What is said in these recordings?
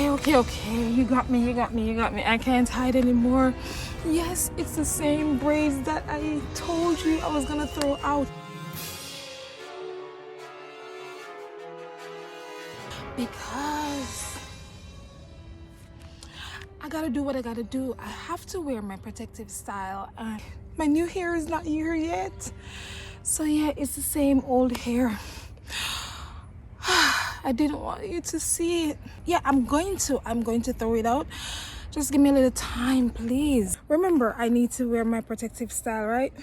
Okay. You got me. I can't hide anymore. Yes, it's the same braids that I told you I was gonna throw out. Because I gotta do what I gotta do. I have to wear my protective style. My new hair is not here yet. So yeah, it's the same old hair. I didn't want you to see it. Yeah, I'm going to throw it out. Just give me a little time, please. Remember, I need to wear my protective style, right?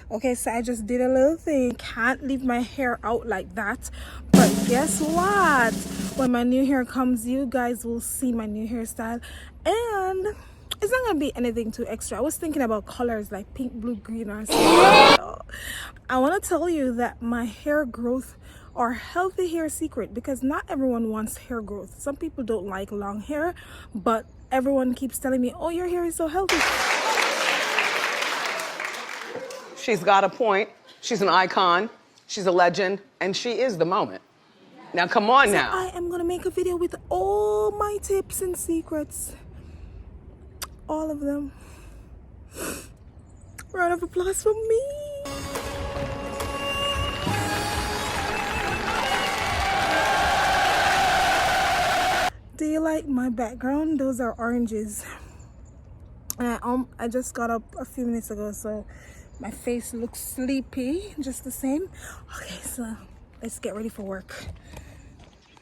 Okay, so I just did a little thing. Can't leave my hair out like that. But guess what? When my new hair comes, you guys will see my new hairstyle. And it's not gonna be anything too extra. I was thinking about colors like pink, blue, green, or something. I want to tell you that my hair growth or healthy hair secret, because not everyone wants hair growth. Some people don't like long hair, but everyone keeps telling me, oh, your hair is so healthy. She's got a point. She's an icon. She's a legend. And she is the moment. Now, come on now. I am going to make a video with all my tips and secrets. All of them. Round of applause for me. Do you like my background? Those are oranges. I just got up a few minutes ago, so my face looks sleepy, just the same. Okay, so let's get ready for work.